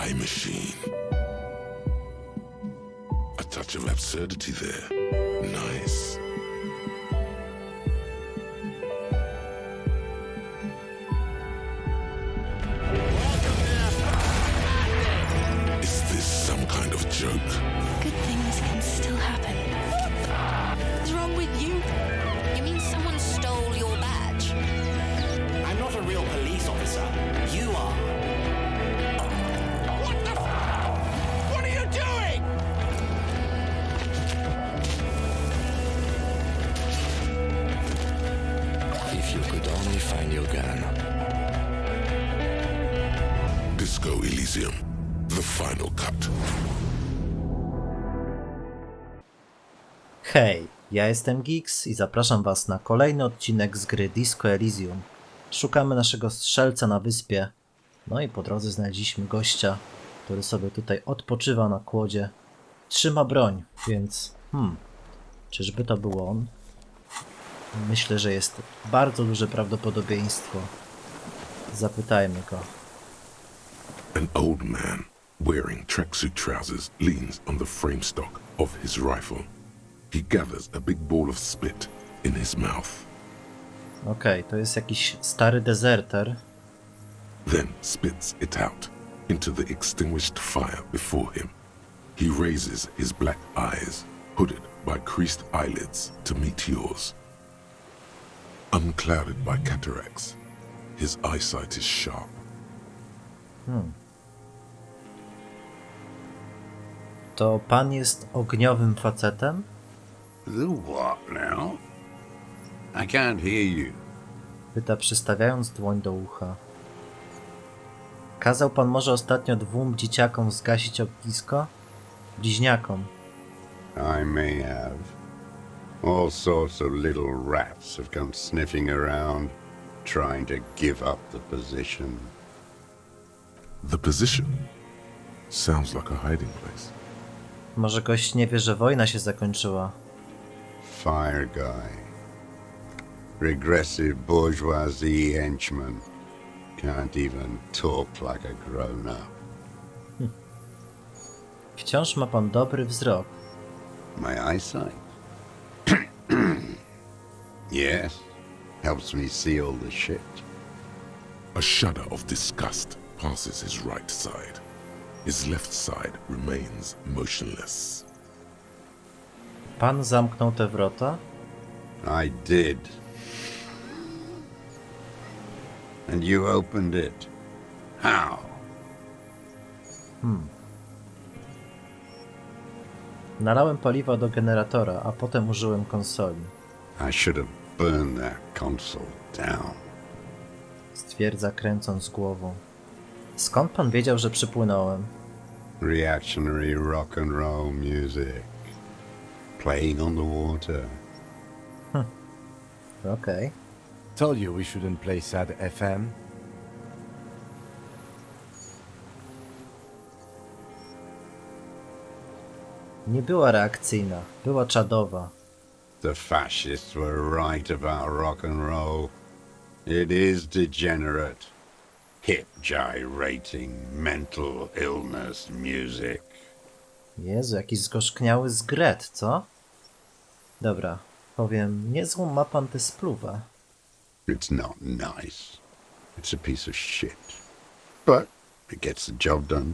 time machine. A touch of absurdity there. Nice. Is this some kind of joke? Good things can still happen. What's wrong with you? You mean someone stole your badge? I'm not a real police officer. You are. What the What are you doing? If you could only find your gun. Disco Elysium. The final cut. Hej, ja jestem Geeks i zapraszam was na kolejny odcinek z gry Disco Elysium. Szukamy naszego strzelca na wyspie. No i po drodze znaleźliśmy gościa, który sobie tutaj odpoczywa na kłodzie. Trzyma broń, więc czyżby to był on? Myślę, że jest bardzo duże prawdopodobieństwo. Zapytajmy go. An old man wearing tracksuit trousers leans on the frame stock of his rifle. He gathers a big ball of spit in his mouth. Okej, to jest jakiś stary dezerter. Then spits it out into the extinguished fire before him. He raises his black eyes, hooded by creased eyelids, to meet yours. Unclouded by cataracts, his eyesight is sharp. To pan jest ogniowym facetem? The what now? I can't hear you. Pyta, przystawiając dłoń do ucha. Kazał pan może ostatnio 2 dzieciakom zgasić ognisko? Bliźniakom. I may have. All sorts of little rats have come sniffing around, trying to give up the position. The position sounds like a hiding place. Może gość nie wie, że wojna się zakończyła. Fire guy. Regressive bourgeoisie henchman. Can't even talk like a grown-up. Wciąż ma pan dobry wzrok. My eyesight? Yes. Helps me see all the shit. A shudder of disgust passes his right side. His left side remains motionless. Pan zamknął te wrota? I did. And you opened it. How? Nalałem paliwa do generatora, a potem użyłem konsoli. I should have burned that console down. Stwierdza, kręcąc głową. Skąd pan wiedział, że przypłynąłem? Reactionary rock and roll music. Playing on the water. Okej. Told you we shouldn't play sad FM. Nie była reakcyjna, była czadowa. The fascists were right about rock and roll. It is degenerate. Hip gyrating mental illness music. Jezu, jakiś zgorzkniały zgret, co? Dobra, powiem, niezłą ma pan tę spluwę. It's not nice. It's a piece of shit. But it gets the job done.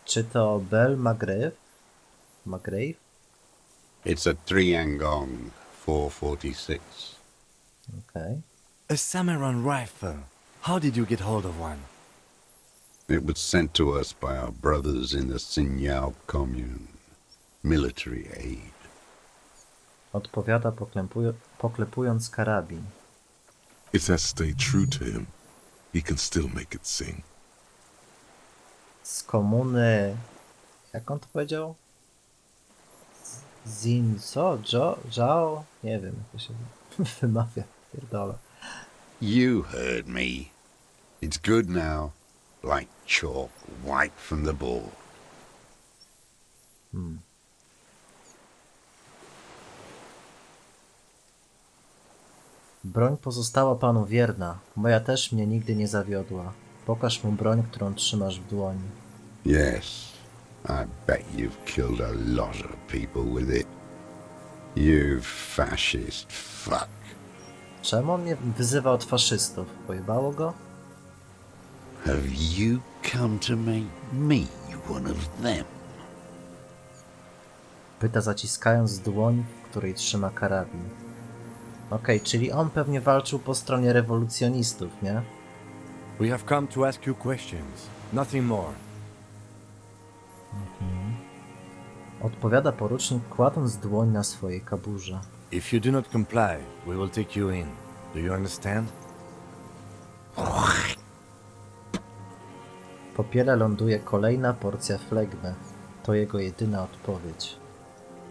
Czy to Bell Magrave? Magrave? It's a Triangong 446. Okej. A Samuran rifle. How did you get hold of one? It was sent to us by our brothers in the Signal commune. Military aid. Odpowiada poklepując karabin. It has stayed true to him. He can still make it sing. Z komuny... Jak on to powiedział? Co? Zhao? Nie wiem, jak to się wymawia. Pierdolę. You heard me. It's good now. Like chalk wiped from the board. Broń pozostała panu wierna. Moja też mnie nigdy nie zawiodła. Pokaż mu broń, którą trzymasz w dłoni. Yes, I bet you've killed a lot of people with it. You fascist fuck. Czemu on mnie wyzywa od faszystów? Pojebało go? Have you come to make me one of them? Pyta, zaciskając dłoń, w której trzyma karabin. Okej, czyli on pewnie walczył po stronie rewolucjonistów, nie? We have come to ask you questions. Nothing more. Odpowiada porucznik, kładąc dłoń na swojej kaburze. If you do not comply, we will take you in. Do you understand? W popiele ląduje kolejna porcja flegmy. To jego jedyna odpowiedź.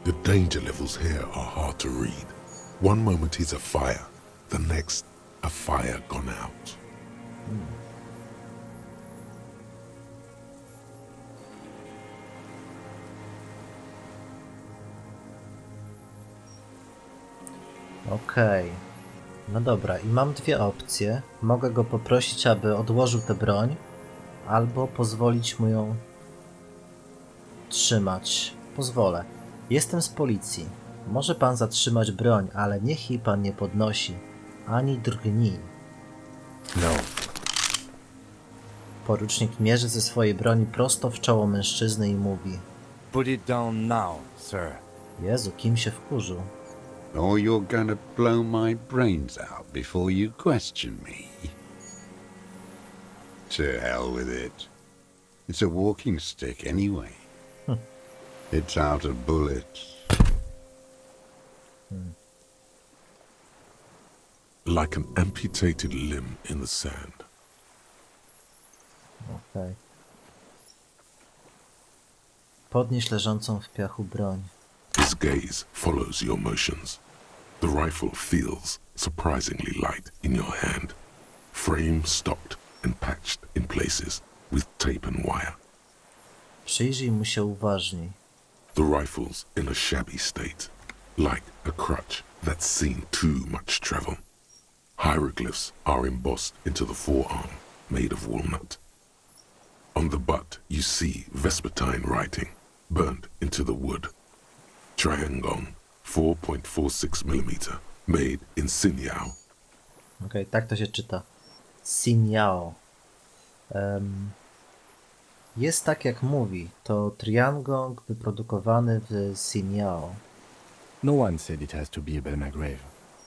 The danger levels here are hard to read. One moment he's a fire, the next a fire gone out. Okej. No dobra, i mam dwie opcje. Mogę go poprosić, aby odłożył tę broń, albo pozwolić mu ją trzymać. Pozwolę. Jestem z policji. Może pan zatrzymać broń, ale niech jej pan nie podnosi, ani drgnij. No. Porucznik mierzy ze swojej broni prosto w czoło mężczyzny i mówi: Put it down now, sir. Jezu, kim się wkurzył? Or you're gonna blow my brains out before you question me. To hell with it. It's a walking stick anyway. It's out of bullets. Like an amputated limb in the sand. Okej. Podnieś leżącą w piachu broń. His gaze follows your motions. The rifle feels surprisingly light in your hand. Frame stocked and patched in places with tape and wire. Przyjrzyj mu się uważniej. The rifle's in a shabby state, like a crutch that's seen too much travel. Hieroglyphs are embossed into the forearm, made of walnut. On the butt you see Vespertine writing, burnt into the wood. Triangon, 4.46 mm, made in Sinyao. Okej, tak to się czyta. Sinyao. Jest tak jak mówi. To triangong wyprodukowany w Sinyao. No one said it has to be a Belmagrave.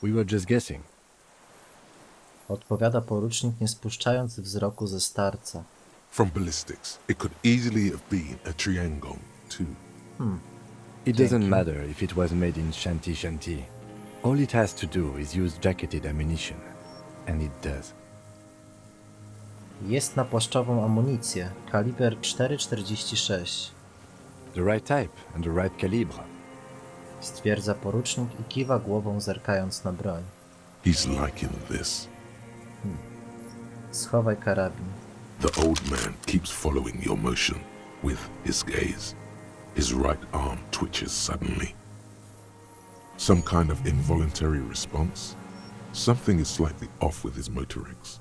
We were just guessing. Odpowiada porucznik, nie spuszczając wzroku ze starca. From ballistics, it could easily have been a triangon too. It doesn't matter if it was made in Shanty Shanty. All it has to do is use jacketed ammunition. And it does. Jest na płaszczową amunicję, kaliber 4,46. The right type and the right calibre. Stwierdza porucznik i kiwa głową, zerkając na broń. He's liking this. Schowaj karabin. The old man keeps following your motion with his gaze. His right arm twitches suddenly. Some kind of involuntary response? Something is slightly off with his motorics.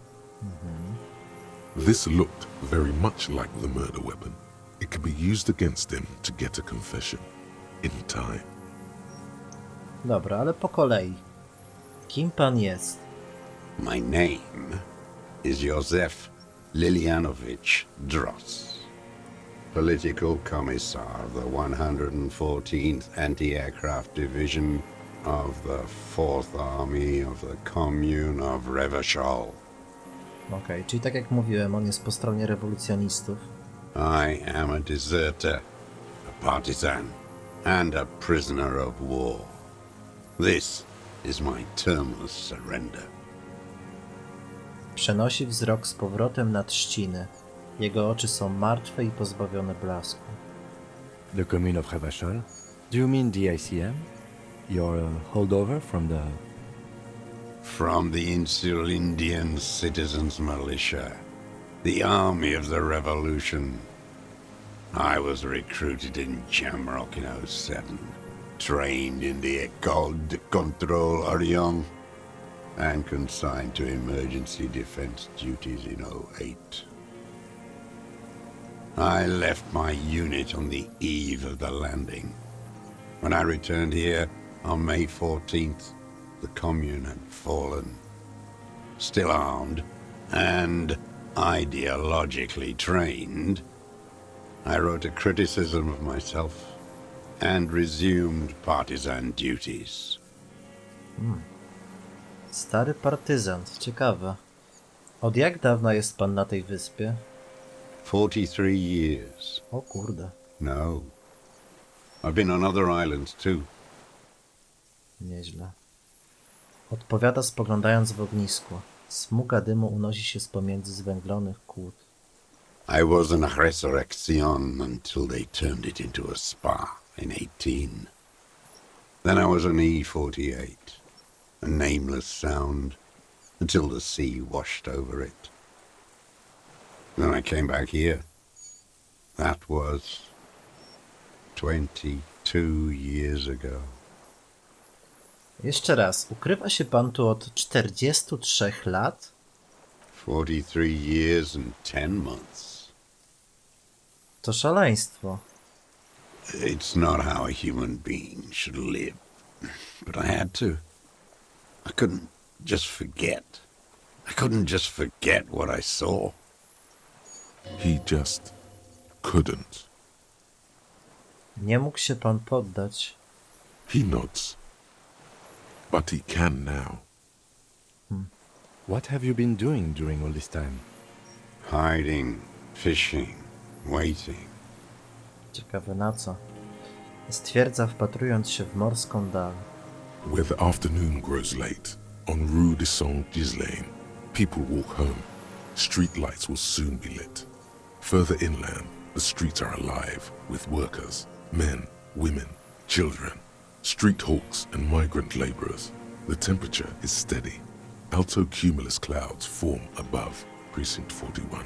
This looked very much like the murder weapon. It could be used against him to get a confession. In time. Dobra, ale po kolei. Kim pan jest? My name is Józef Lilianovich Droz, Political Commissar of the 114th Anti-Aircraft Division of the 4th Army of the Commune of Revachol. Okej, czyli tak jak mówiłem, on jest po stronie rewolucjonistów. I am a deserter, a partisan, and a prisoner of war. This is my termless surrender. Przenosi wzrok z powrotem na trzciny. Jego oczy są martwe i pozbawione blasku. The commune of Revachol? Do you mean the ICM? Your holdover from the... From the Insular Indian Citizens Militia, the army of the revolution. I was recruited in Jamrock in 07, trained in the École de Contrôle Orient, and consigned to emergency defense duties in 08. I left my unit on the eve of the landing. When I returned here on May 14th, the commune had fallen. Still armed and ideologically trained, I wrote a criticism of myself and resumed partisan duties. Stary partyzant, ciekawe. Od jak dawna jest pan na tej wyspie? 43 years. O kurde, No. I've been on other islands too. nieźle. Odpowiada spoglądając w ognisko. Smuga dymu unosi się z pomiędzy zwęglonych kłód. I was an resurrection until they turned it into a spa in 18. Then I was an E-48, a nameless sound, until the sea washed over it. Then I came back here. That was 22 years ago. Jeszcze raz, ukrywa się pan tu od 43 lat? 43 years and 10 months. To szaleństwo. It's not how a human being should live. But I had to. I couldn't just forget. I couldn't just forget what I saw. He just couldn't. Nie mógł się pan poddać. He nods. But he can now. What have you been doing during all this time? Hiding, fishing, waiting. Ciekawe na co. Stwierdza, wpatrując się w morską dal. Where the afternoon grows late, on Rue de Saint-Ghislain, people walk home. Street lights will soon be lit. Further inland, the streets are alive with workers, men, women, children, street hawks and migrant laborers. The temperature is steady. Alto cumulus clouds form above Precinct 41.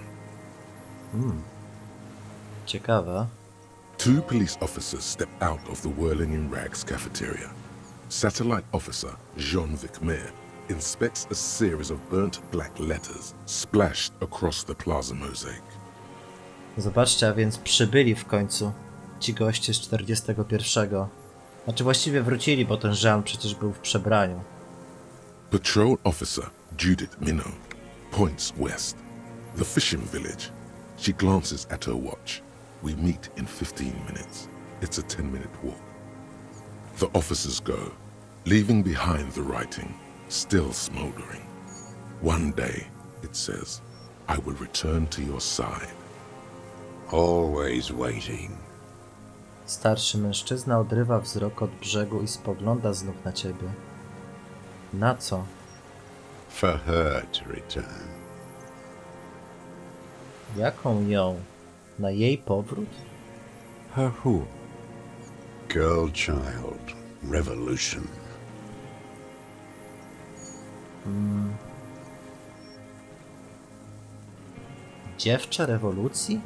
Ciekawe. 2 police officers step out of the Whirling in Rags cafeteria. Satellite officer Jean-Vic Mayer inspects a series of burnt black letters splashed across the plaza mosaic. Zobaczcie, a więc przybyli w końcu ci goście z 41. Znaczy właściwie wrócili, bo ten Jean przecież był w przebraniu. Patrol officer Judith Minot points west. The fishing village. She glances at her watch. We meet in 15 minutes. It's a 10-minute walk. The officers go, leaving behind the writing, still smoldering. One day, it says, I will return to your side. Always waiting. Starszy mężczyzna odrywa wzrok od brzegu i spogląda znów na ciebie. Na co? For her to return. Jaką ją? Na jej powrót? Her who? Girl child. Revolution. Dziewczę rewolucji?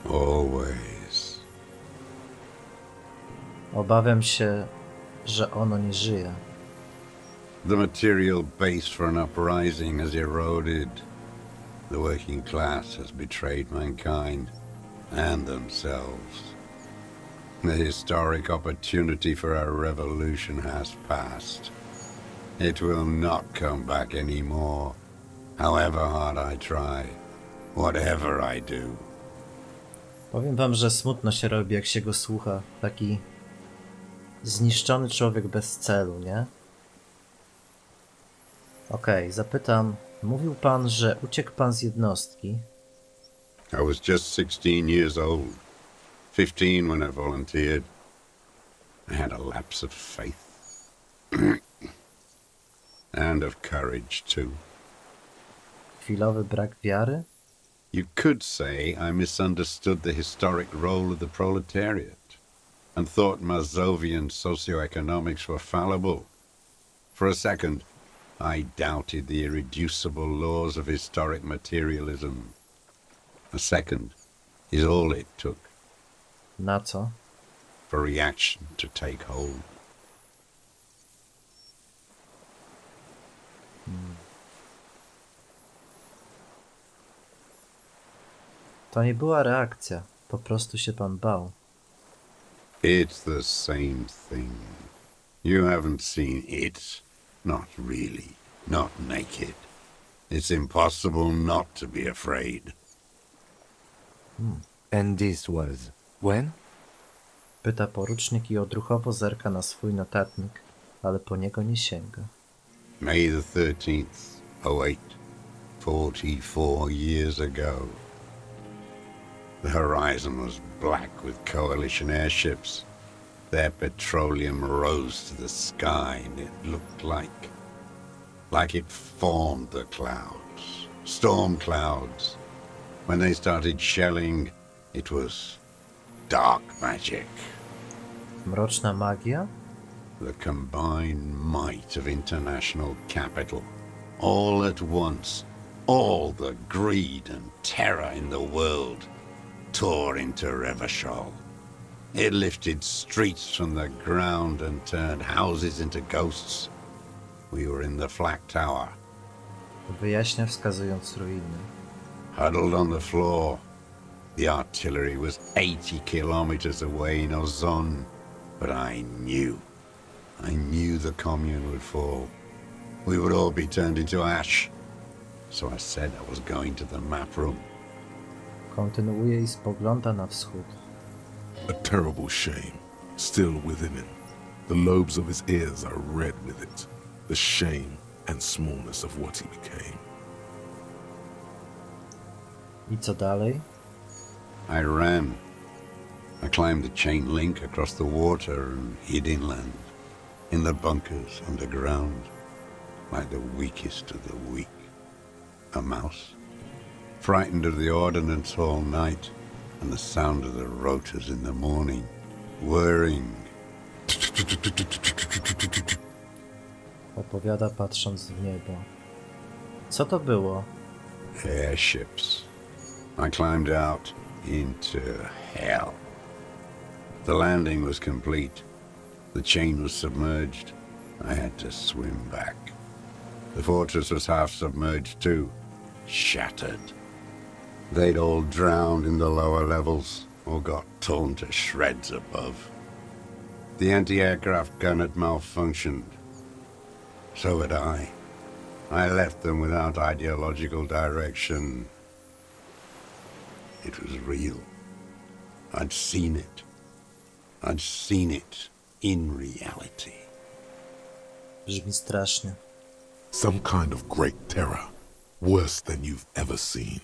Always. Obawiam się, że ono nie żyje. The material base for an uprising has eroded. The working class has betrayed mankind and themselves. The historic opportunity for our revolution has passed. It will not come back anymore, however hard I try, whatever I do. Powiem wam, że smutno się robi, jak się go słucha. Taki zniszczony człowiek bez celu, nie? Okej, zapytam. Mówił pan, że uciekł pan z jednostki. I was just 16 years old, 15 when I volunteered. I had a lapse of faith. And of courage, too. Chwilowy brak wiary? You could say I misunderstood the historic role of the proletariat and thought Mazovian socioeconomics were fallible. For a second, I doubted the irreducible laws of historic materialism. A second is all it took Na co? for reaction to take hold. To nie była reakcja. Po prostu się pan bał. It's the same thing. You haven't seen it. Not really. Not naked. It's impossible not to be afraid. And this was when? Pyta porucznik i odruchowo zerka na swój notatnik, ale po niego nie sięga. May the 13th, 08, 44 years ago. The horizon was black with coalition airships. Their petroleum rose to the sky and it looked like it formed the clouds, storm clouds. When they started shelling, it was dark magic. Mroczna magia? The combined might of international capital. All at once, all the greed and terror in the world tore into Revachol. It lifted streets from the ground and turned houses into ghosts. We were in the flak tower, Wyjaśnia, wskazując ruiny. huddled on the floor. The artillery was 80 kilometers away in Ozon, but I knew the commune would fall. We would all be turned into ash. So I said I was going to the map room. Kontynuuje i spogląda na wschód. A terrible shame still within him. The lobes of his ears are red with it. The shame and smallness of what he became. I co dalej? I ran. I climbed the chain link across the water and hid inland, in the bunkers underground, like the weakest of the weak. A mouse, frightened of the ordnance all night and the sound of the rotors in the morning, whirring. Opowiada, patrząc w niebo. Co to było? Airships. I climbed out into hell. The landing was complete. The chain was submerged. I had to swim back. The fortress was half submerged too, shattered. They'd all drowned in the lower levels or got torn to shreds above. The anti-aircraft gun had malfunctioned. So had I. I left them without ideological direction. It was real. I'd seen it. I'd seen it in reality. Brzmi strasznie. Some kind of great terror, worse than you've ever seen.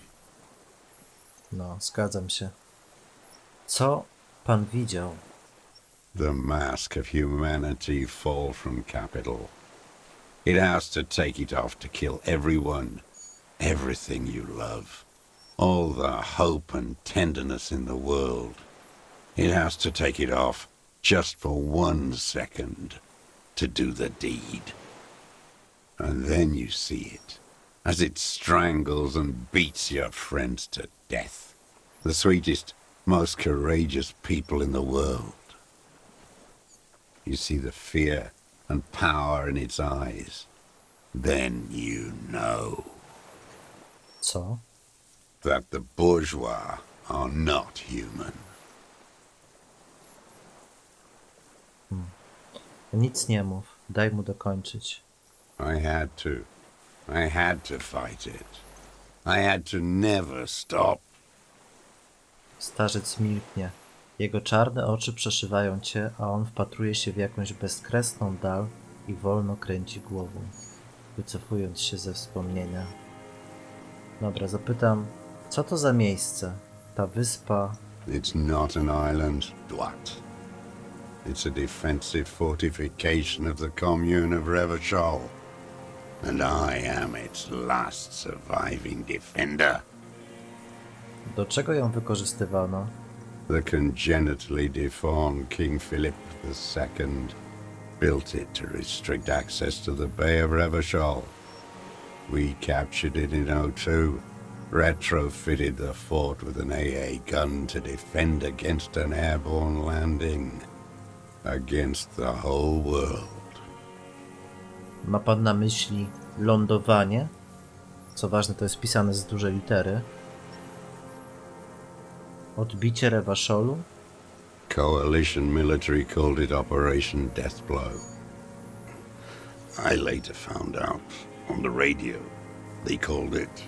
No, zgadzam się. Co pan widział? The mask of humanity fall from capital. It has to take it off to kill everyone, everything you love, all the hope and tenderness in the world. It has to take it off just for 1 second to do the deed. And then you see it, as it strangles and beats your friends to death. The sweetest, most courageous people in the world. You see the fear and power in its eyes. Then you know Co? that the bourgeois are not human. Nic nie mów. Daj mu dokończyć. I had to. I had to fight it. I had to never stop. Starzec milknie. Jego czarne oczy przeszywają cię, a on wpatruje się w jakąś bezkresną dal i wolno kręci głową, wycofując się ze wspomnienia. Dobra, zapytam, co to za miejsce? Ta wyspa... It's not an island, Dwat. It's a defensive fortification of the commune of Revachol. And I am its last surviving defender. Do czego ją wykorzystywano? The congenitally deformed King Philip II built it to restrict access to the Bay of Revachol. We captured it in '02, retrofitted the fort with an AA gun to defend against an airborne landing. Against the whole world. Ma pan na myśli lądowanie? Co ważne, to jest pisane z dużej litery. Odbicie Rewaszolu? Coalition military called it Operation Deathblow. I later found out on the radio they called it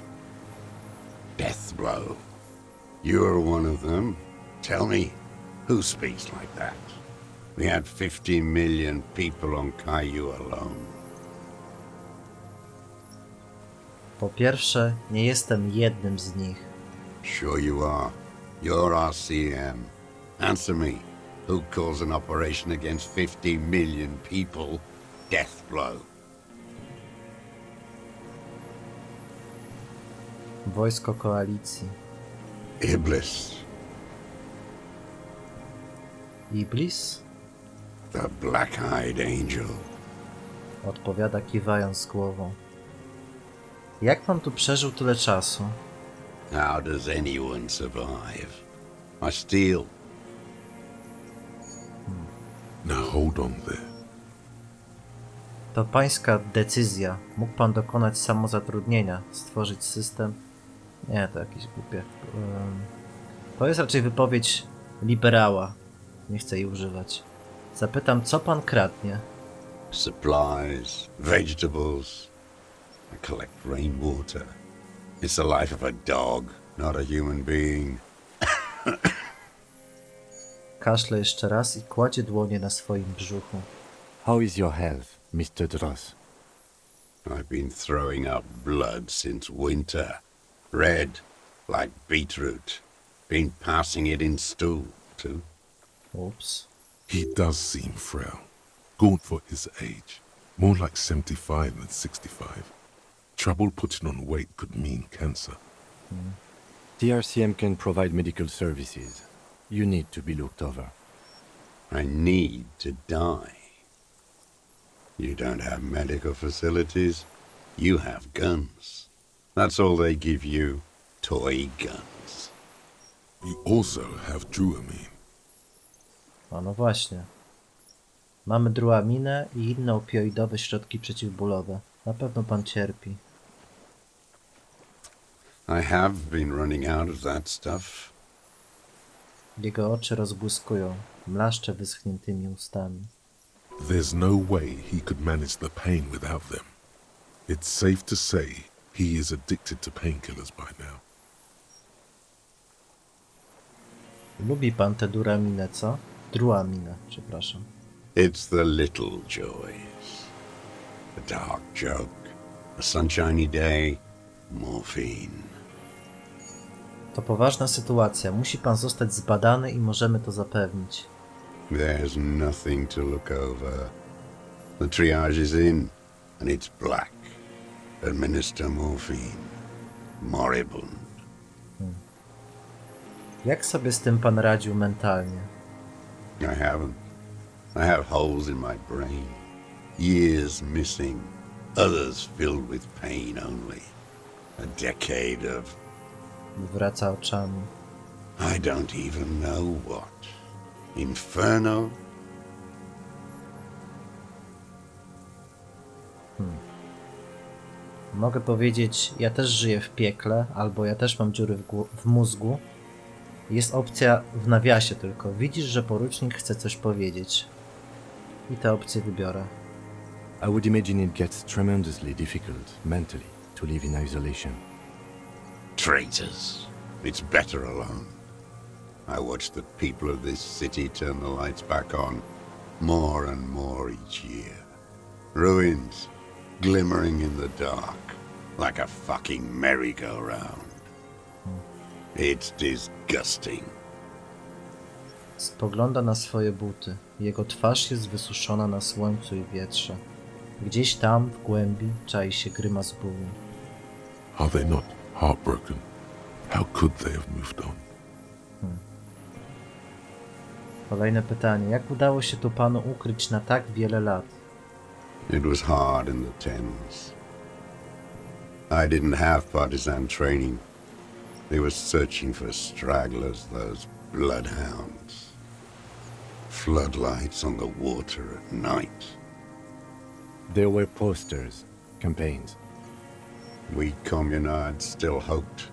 Deathblow. You're one of them. Tell me, who speaks like that? We had 50 million people on Caillou alone. Po pierwsze, nie jestem jednym z nich. Sure you are. You're RCM. Answer me. Who calls an operation against 50 million people Deathblow? Wojsko koalicji. Iblis. Iblis? The black-eyed angel. Odpowiada kiwając głową. Jak pan tu przeżył tyle czasu? How does anyone survive? I steal. Now hold on there. To pańska decyzja. Mógł pan dokonać samozatrudnienia, stworzyć system. Nie, to jakieś głupie. To jest raczej wypowiedź liberała. Nie chcę jej używać. Zapytam, co pan kradnie? Supplies, vegetables. I collect rainwater. It's the life of a dog, not a human being. Kaszle jeszcze raz i kładzie dłonie na swoim brzuchu. How is your health, Mr. Dross? I've been throwing up blood since winter. Red, like beetroot. Been passing it in stool, too. Ups. He does seem frail, gaunt for his age, more like 75 than 65. Trouble putting on weight could mean cancer. TRCM can provide medical services. You need to be looked over. I need to die. You don't have medical facilities. You have guns. That's all they give you. Toy guns. You also have druamine. A no właśnie. Mamy druaminę i inne opioidowe środki przeciwbólowe. Na pewno pan cierpi. I have been running out of that stuff. Jego oczy rozbłyskują. Mlaszcze wyschniętymi ustami. There's no way he could manage the pain without them. It's safe to say he is addicted to painkillers by now. Lubi pan tę duraminę, co? Druaminę, przepraszam. It's the little joys. A dark joke. A sunshiny day. Morphine. To poważna sytuacja. Musi pan zostać zbadany i możemy to zapewnić. There's nothing to look over. The triage is in, and it's black. Administer morphine. Moribund. Jak sobie z tym pan radził mentalnie? I haven't. I have holes in my brain. Years missing. Others filled with pain only. A decade of... Wraca oczami. I don't even know what. Inferno? Mogę powiedzieć, ja też żyję w piekle, albo ja też mam dziury w mózgu. Jest opcja w nawiasie tylko. Widzisz, że porucznik chce coś powiedzieć. I tę opcję wybiorę. I would imagine it gets tremendously difficult mentally to live in isolation. Traitors. It's better alone. I watch the people of this city turn the lights back on more and more each year. Ruins, glimmering in the dark, like a fucking merry-go-round. It's disgusting. Spogląda na swoje buty. Jego twarz jest wysuszona na słońcu i wietrze. Gdzieś tam, w głębi, czai się grymas bólu. Are they not heartbroken? How could they have moved on? Kolejne pytanie. Jak udało się tu panu ukryć na tak wiele lat? It was hard in the tens. I didn't have partisan training. They were searching for stragglers, those bloodhounds. Floodlights on the water at night. There were posters, campaigns. We communards still hoped,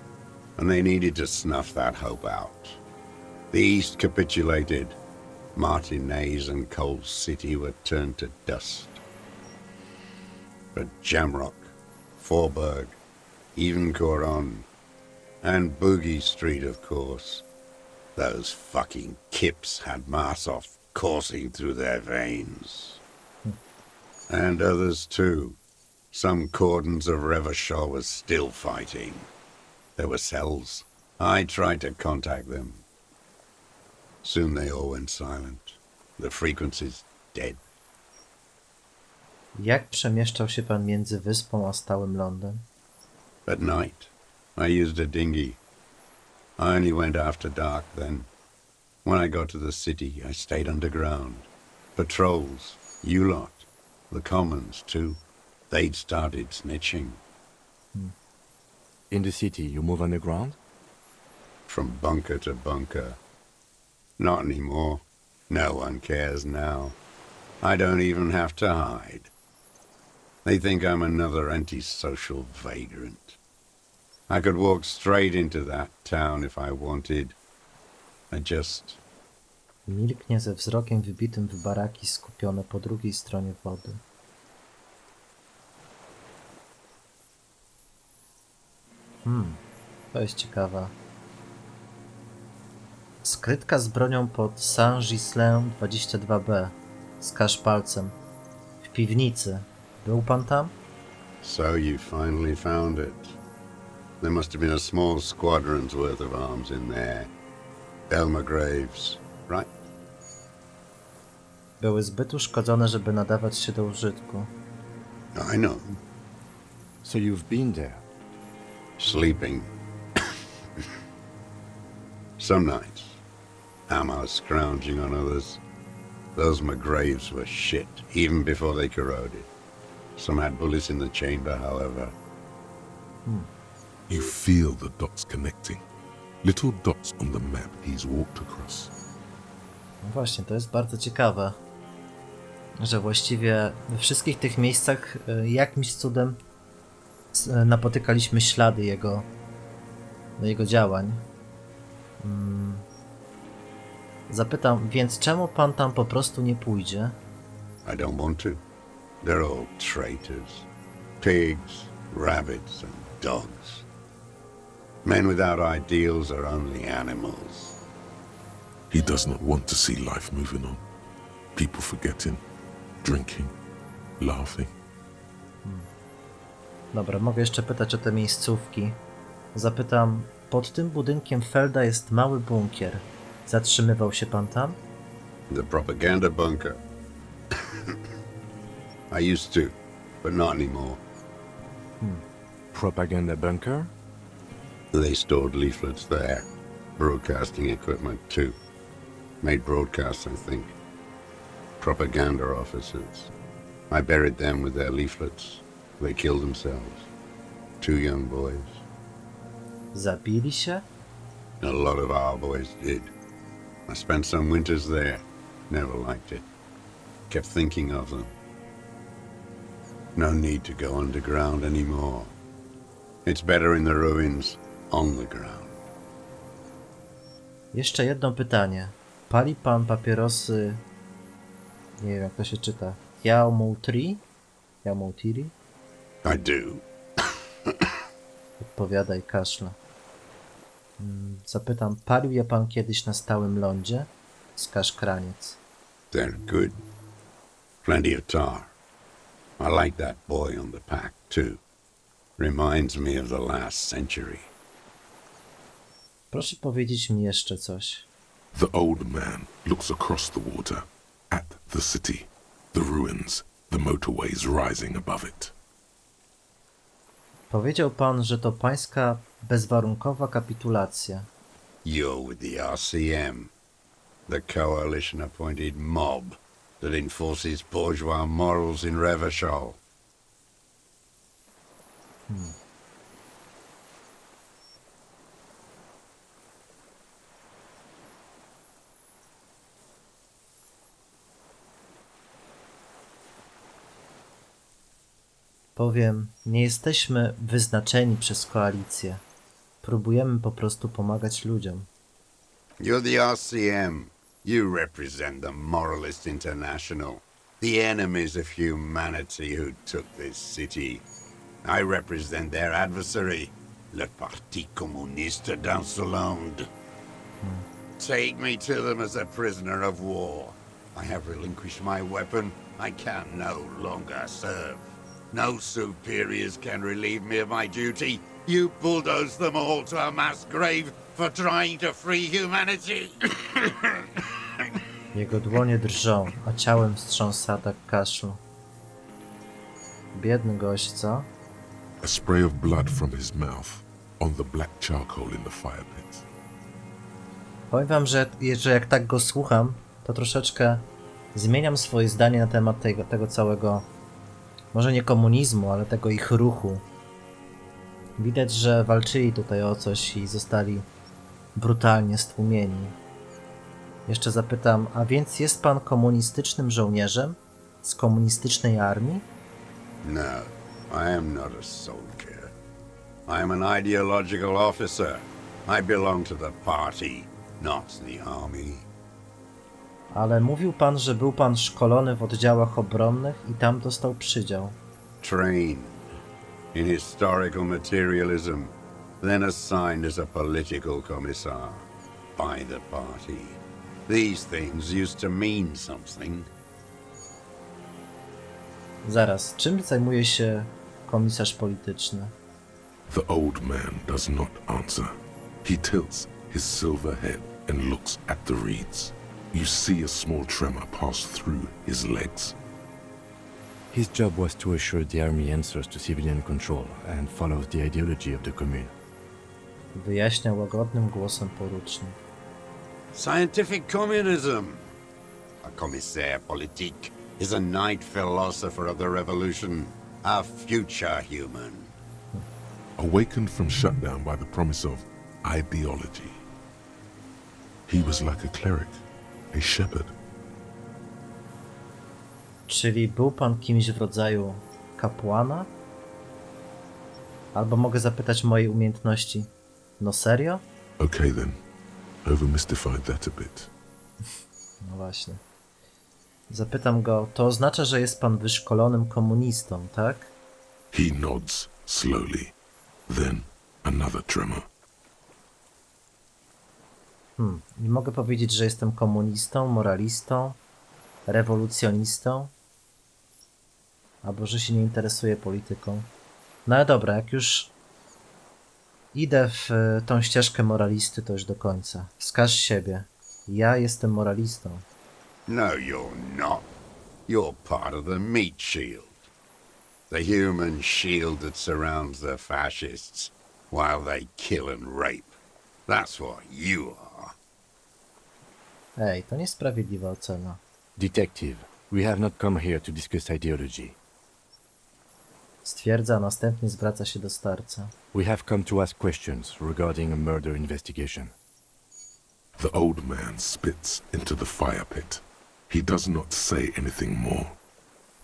and they needed to snuff that hope out. The East capitulated. Martinez and Coal City were turned to dust. But Jamrock, Forburg, even Coron, and Boogie Street, of course. Those fucking kips had Marsov coursing through their veins. And others too. Some cordons of Revachol was still fighting. There were cells. I tried to contact them. Soon they all went silent. The frequencies dead. Jak przemieszczał się pan między wyspą a stałym lądem? At night, I used a dinghy. I only went after dark then. When I got to the city, I stayed underground. Patrols, you lot, the commons too. They'd started snitching. In the city, you move underground? From bunker to bunker. Not anymore. No one cares now. I don't even have to hide. They think I'm another antisocial vagrant. I could walk straight into that town if I wanted. I just... Milknie ze wzrokiem wybitym w baraki skupione po drugiej stronie wody. To jest ciekawe. Skrytka z bronią pod Saint-Ghislain 22B. Wskaż palcem. W piwnicy. Był pan tam? So you finally found it. There must have been a small squadron's worth of arms in there. Elmer Graves, right? Były zbyt uszkodzone, żeby nadawać się do użytku. I know. So you've been there. Sleeping. Some nights. Ammo scrounging on others. Those McGraves were shit, even before they corroded. Some had bullets in the chamber, however. You feel the dots connecting. Little dots on the map he's walked across. No właśnie, to jest bardzo ciekawe, że właściwie we wszystkich tych miejscach jakimś cudem napotykaliśmy ślady jego działań. Zapytam, więc czemu pan tam po prostu nie pójdzie? I don't want to. They're all traitors. Pigs, rabbits, and dogs. Men without ideals are only animals. He does not want to see life moving on. People forgetting, drinking, laughing. Dobra, mogę jeszcze pytać o te miejscówki. Zapytam, pod tym budynkiem Felda jest mały bunkier. Zatrzymywał się pan tam? The propaganda bunker. I used to, but not anymore. Propaganda bunker? They stored leaflets there. Broadcasting equipment, too. Made broadcasts, I think. Propaganda officers. I buried them with their leaflets. They killed themselves. 2 young boys. Zabili się? A lot of our boys did. I spent some winters there. Never liked it. Kept thinking of them. No need to go underground anymore. It's better in the ruins, on the ground. Jeszcze jedno pytanie. Pali pan papierosy... Nie wiem jak to się czyta. Yaomoutri? Yaomoutiri? I do. Odpowiada i kaszla. Zapytam, palił je pan kiedyś na stałym lądzie? Wskaż kraniec. They're good. Plenty of tar. I like that boy on the pack, too. Reminds me of the last century. Proszę powiedzieć mi jeszcze coś. The old man looks across the water at the city, the ruins, the motorways rising above it. Powiedział pan, że to pańska bezwarunkowa kapitulacja. You're with the RCM, the coalition-appointed mob that enforces bourgeois morals in Revachol. Powiem, nie jesteśmy wyznaczeni przez koalicję. Próbujemy po prostu pomagać ludziom. You're the RCM. You represent the Moralist International, the enemies of humanity who took this city. I represent their adversary, le Parti Communiste d'Insolande. Take me to them as a prisoner of war. I have relinquished my weapon. I can no longer serve. No superiors can relieve me of my duty. You bulldoze them all to a mass grave for trying to free humanity. Jego dłonie drżą, a ciałem wstrząsa atak kaszlu. Biedny gość, co? A spray of blood from his mouth on the black charcoal in the fire pit. Powiem wam, że jak tak go słucham, to troszeczkę zmieniam swoje zdanie na temat tego całego, może nie komunizmu, ale tego ich ruchu. Widać, że walczyli tutaj o coś i zostali brutalnie stłumieni. Jeszcze zapytam, a więc jest pan komunistycznym żołnierzem? Z komunistycznej armii? No, I am not a soldier. I am an ideological officer. I belong to the party, not the army. Ale mówił pan, że był pan szkolony w oddziałach obronnych i tam dostał przydział. Trained in historical materialism, then assigned as a political commissar by the party. These things used to mean something. Zaraz, czym zajmuje się komisarz polityczny? The old man does not answer. He tilts his silver head and looks at the reeds. You see a small tremor pass through his legs. His job was to assure the army answers to civilian control and follows the ideology of the commune. Wyjaśniał łagodnym głosem porucznik. Scientific communism. A commissaire politique is a night philosopher of the revolution, a future human. Awakened from shutdown by the promise of ideology. He was like a cleric, a shepherd. Czyli był pan kimś w rodzaju kapłana? Albo mogę zapytać mojej umiejętności. No serio? Okay then, overmystified that a bit. No właśnie. Zapytam go, to oznacza, że jest pan wyszkolonym komunistą, tak? He nods slowly, then another tremor. Nie mogę powiedzieć, że jestem komunistą, moralistą, rewolucjonistą, albo że się nie interesuję polityką. No ale dobra, jak już idę w tą ścieżkę moralisty, to już do końca. Wskaż siebie. Ja jestem moralistą. No, you're not. You're part of the meat shield. The human shield that surrounds the fascists while they kill and rape. That's what you are. Ej, to niesprawiedliwa ocena. Detective, we have not come here to discuss ideology. Stwierdza, a następnie zwraca się do starca. We have come to ask questions regarding a murder investigation. The old man spits into the fire pit. He does not say anything more.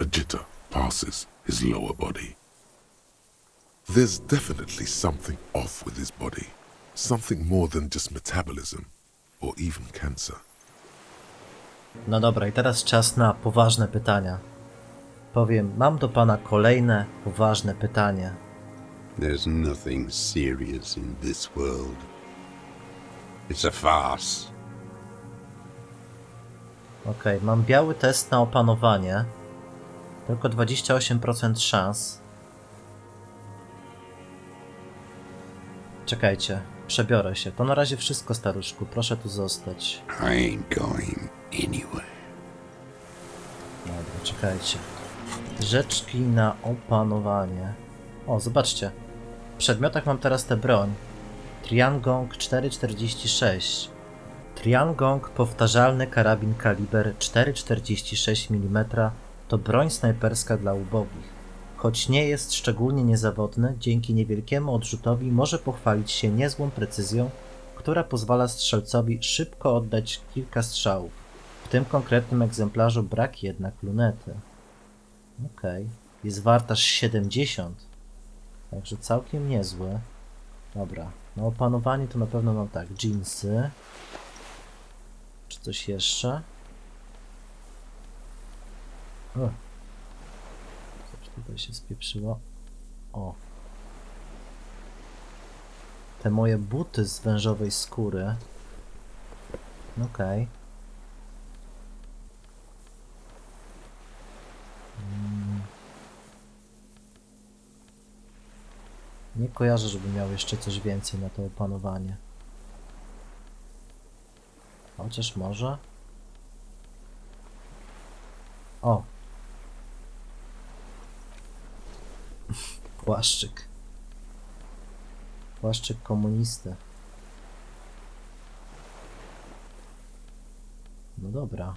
A jitter passes his lower body. There's definitely something off with his body. Something more than just metabolism or even cancer. No dobra, i teraz czas na poważne pytania. Powiem, mam do pana kolejne poważne pytanie. There's nothing serious in this world. It's a farce. Okej, mam biały test na opanowanie. Tylko 28% szans. Czekajcie, przebiorę się. To na razie wszystko, staruszku. Proszę tu zostać. I ain't going anywhere. Dobra, czekajcie. Rzeczki na opanowanie. O, zobaczcie. W przedmiotach mam teraz tę broń. Triangong 4,46. Triangong powtarzalny karabin kaliber 4,46 mm to broń snajperska dla ubogich. Choć nie jest szczególnie niezawodny, dzięki niewielkiemu odrzutowi może pochwalić się niezłą precyzją, która pozwala strzelcowi szybko oddać kilka strzałów. W tym konkretnym egzemplarzu brak jednak lunety. Okej. Jest wartaż 70. Także całkiem niezły. Dobra. Na opanowanie to na pewno mam tak. Jeansy. Czy coś jeszcze? O. Coś tutaj się spieprzyło. O. Te moje buty z wężowej skóry. Okej. Nie kojarzę, żeby miał jeszcze coś więcej na to opanowanie. Chociaż może. O! Płaszczyk. Płaszczyk komunisty. No dobra.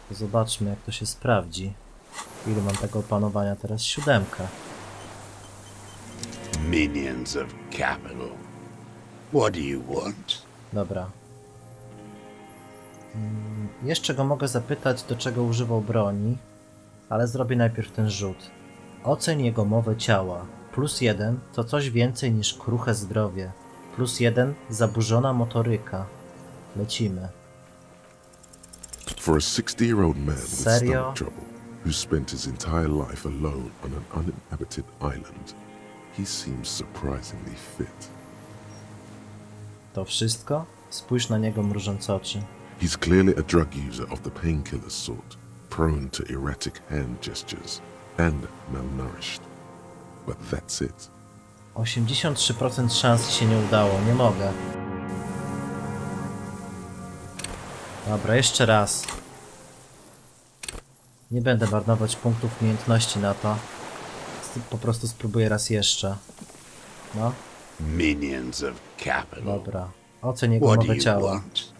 To zobaczmy, jak to się sprawdzi. Ile mam tego opanowania teraz? 7. Minions of capital. What do you want? Dobra. Jeszcze go mogę zapytać, do czego używał broni, ale zrobię najpierw ten rzut. Oceń jego mowę ciała. +1 to coś więcej niż kruche zdrowie. +1 zaburzona motoryka. Lecimy. For a 60-year-old man with Serio? stomach trouble, who spent his entire life alone on an uninhabited island, he seems surprisingly fit. To wszystko? Spójrz na niego mrużąc oczy. He's clearly a drug user of the painkiller sort, prone to erratic hand gestures and malnourished. But that's it. 83% szans się nie udało, nie mogę. Dobra, jeszcze raz. Nie będę marnować punktów umiejętności na to. Po prostu spróbuję raz jeszcze. No, Minions of capital. dobra. Oceń jego What do mowę you ciała. want?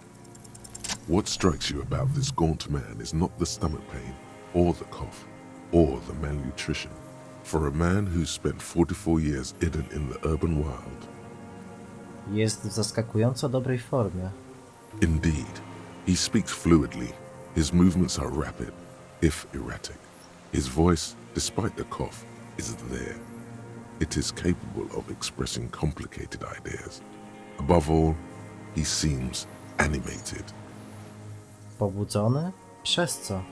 What strikes you about this gaunt man is not the stomach pain, or the cough, or the malnutrition. For a man who spent 44 years hidden in the urban wild, Jest w zaskakująco dobrej formie. indeed, he speaks fluidly. His movements are rapid, if erratic. His voice, despite the cough, is there. It is capable of expressing complicated ideas. Above all, he seems animated. Pobudzony? Przez co?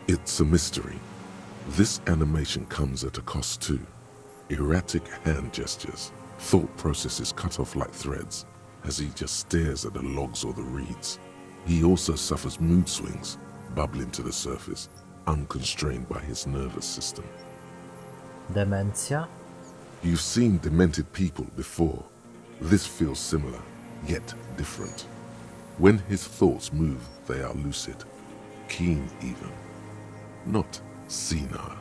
It's a mystery. This animation comes at a cost too. Erratic hand gestures, thought processes cut off like threads, as he just stares at the logs or the reeds. He also suffers mood swings, bubbling to the surface, unconstrained by his nervous system. Demencja? You've seen demented people before. This feels similar, yet different. When his thoughts move, they are lucid, keen even, not senile.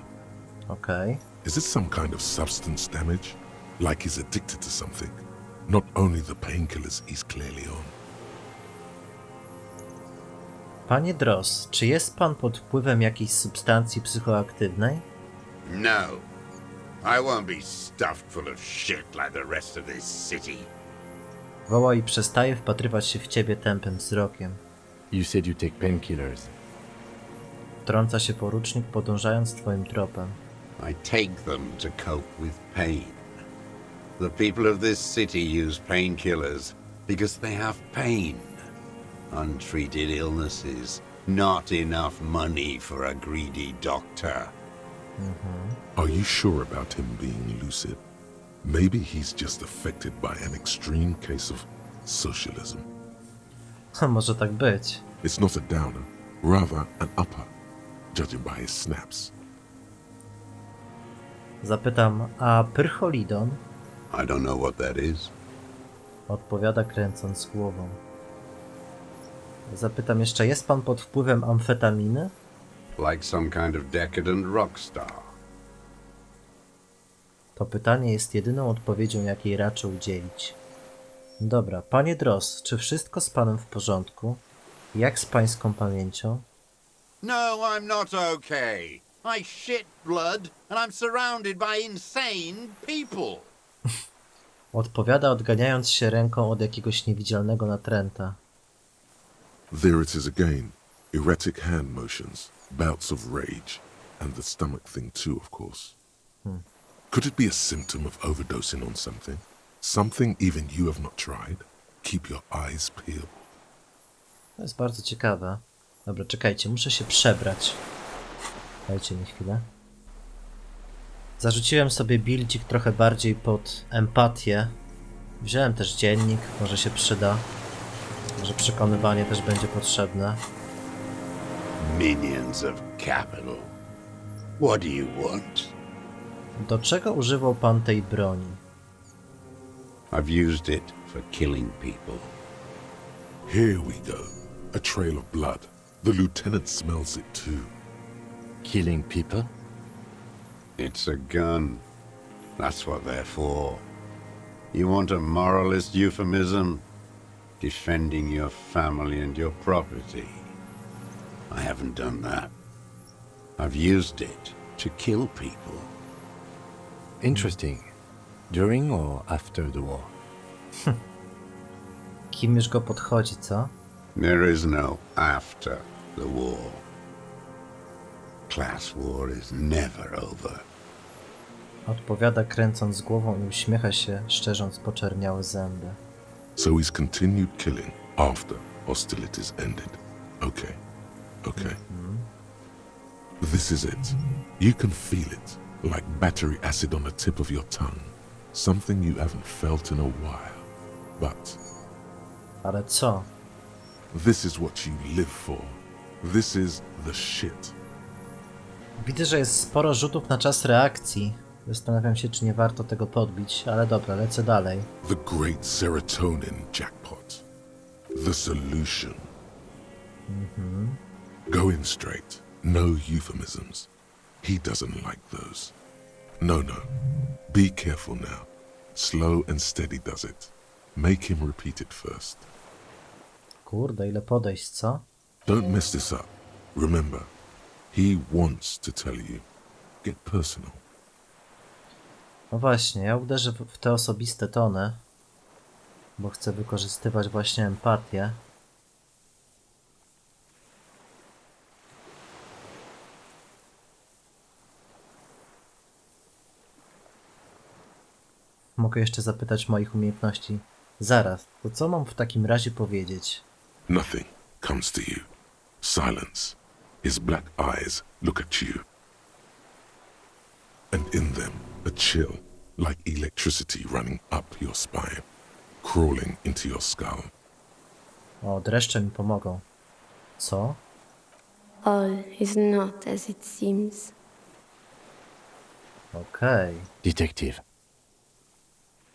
Okej. Is it some kind of substance damage? Like he's addicted to something? Not only the painkillers he's clearly on. Panie Dross, czy jest pan pod wpływem jakiejś substancji psychoaktywnej? No. I won't be stuffed full of shit like the rest of this city. Woła i przestaje wpatrywać się w ciebie tępym wzrokiem. You said you take painkillers. Wtrąca się porucznik, podążając twoim tropem. I take them to cope with pain. The people of this city use painkillers because they have pain. Untreated illnesses, not enough money for a greedy doctor. Are you sure about him being lucid? Maybe he's just affected by an extreme case of socialism. Może tak być. It's not a downer, rather an upper, judging by his snaps. Zapytam, a pyrcholidon? I don't know what that is. Odpowiada, kręcąc głową. Zapytam jeszcze, jest pan pod wpływem amfetaminy? Like some kind of decadent rock star. To pytanie jest jedyną odpowiedzią, jakiej raczę udzielić. Dobra, panie Dross, czy wszystko z panem w porządku? Jak z pańską pamięcią? No, I'm not okay. I shit blood and I'm surrounded by insane people. Odpowiada, odganiając się ręką od jakiegoś niewidzialnego natręta. There it is again. Erratic hand motions, bouts of rage, and the stomach thing too, of course. Could it be a symptom of overdosing on something? Something even you have not tried? Keep your eyes peeled. To jest bardzo ciekawe. Dobra, czekajcie, muszę się przebrać. Dajcie mi chwilę. Zarzuciłem sobie buildzik trochę bardziej pod empatię. Wziąłem też dziennik, może się przyda. Może przekonywanie też będzie potrzebne. Minions of capital. What do you want? Do czego używał pan tej broni? I've used it for killing people. Here we go. A trail of blood. The lieutenant smells it too. Killing people? It's a gun. That's what they're for. You want a moralist euphemism? Defending your family and your property. I haven't done that. I've used it to kill people. Interesting. During or after the war? Kim już go podchodzi, co? There is no after the war. Class war is never over. Odpowiada kręcąc głową i uśmiecha się, szczerząc poczerniałe zęby. So he's continued killing after hostilities ended. Okay. Okay. This is it. You can feel it, like battery acid on the tip of your tongue. Something you haven't felt in a while. But Ale co? this is what you live for. This is the shit. Widzę, że jest sporo rzutów na czas reakcji. Zastanawiam się, czy nie warto tego podbić, ale dobra, lecę dalej. The great serotonin jackpot. The solution. Go in straight. No euphemisms. He doesn't like those. No. Be careful now. Slow and steady does it. Make him repeat it first. Kurde, ile podejść, co? Don't mess this up. Remember, he wants to tell you. Get personal. No właśnie, ja uderzę w te osobiste tony, bo chcę wykorzystywać właśnie empatię. Mogę jeszcze zapytać moich umiejętności. Zaraz, to co mam w takim razie powiedzieć? Nothing comes to you. Silence. His black eyes look at you. And in them, a chill, like electricity running up your spine, crawling into your skull. O, dreszcze mi pomogą. Co? All is not as it seems. Okej. Detective.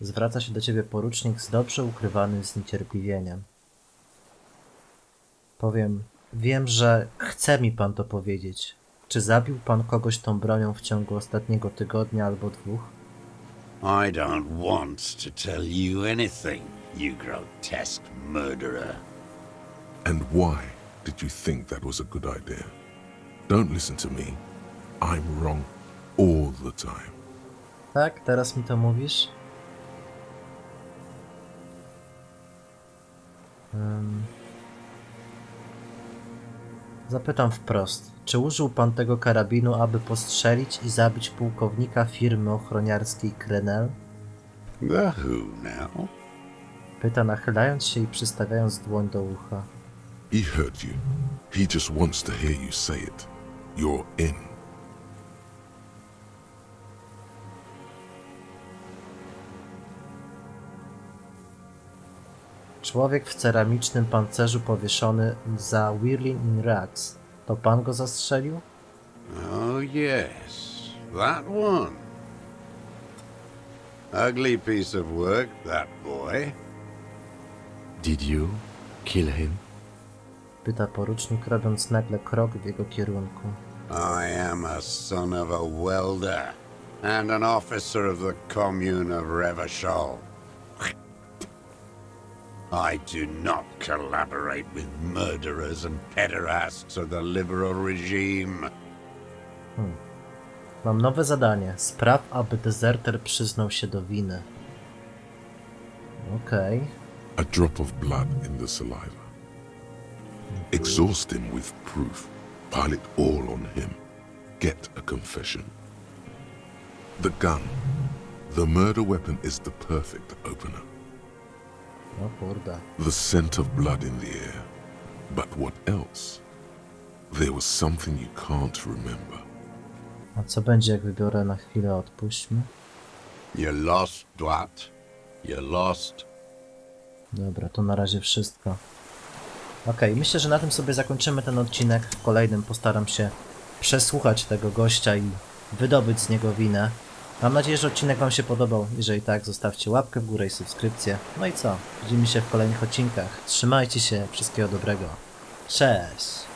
Zwraca się do ciebie porucznik z dobrze ukrywanym zniecierpliwieniem. Powiem, wiem, że chce mi pan to powiedzieć. Czy zabił pan kogoś tą bronią w ciągu ostatniego tygodnia albo 2? I don't want to tell you anything, you grotesque murderer. And why did you think that was a good idea? Don't listen to me. I'm wrong all the time. Tak, teraz mi to mówisz? Zapytam wprost. Czy użył pan tego karabinu, aby postrzelić i zabić pułkownika firmy ochroniarskiej Krenel? The who now? Pyta, nachylając się i przystawiając dłoń do ucha. He heard you. He just wants to hear you say it. You're in. Człowiek w ceramicznym pancerzu powieszony za Whirling in Rags. To pan go zastrzelił? Oh, yes, that one. Ugly piece of work, that boy. Did you kill him? Pyta porucznik, robiąc nagle krok w jego kierunku. I am a son of a welder and an officer of the commune of Revachol. I do not collaborate with murderers and pederasts of the liberal regime. Mam nowe zadanie. Spraw, aby Dezerter przyznał się do winy. Okej. A drop of blood in the saliva. Exhaust him with proof. Pile it all on him. Get a confession. The gun. The murder weapon is the perfect opener. No kurde. The scent of blood in the air. But what else? There was something you can't remember. A co będzie, jak wybiorę na chwilę odpuśćmy? You're lost, Dwat. You're lost. Dobra, to na razie wszystko. Okej, myślę, że na tym sobie zakończymy ten odcinek. W kolejnym postaram się przesłuchać tego gościa i wydobyć z niego winę. Mam nadzieję, że odcinek wam się podobał. Jeżeli tak, zostawcie łapkę w górę i subskrypcję. No i co? Widzimy się w kolejnych odcinkach. Trzymajcie się, wszystkiego dobrego. Cześć!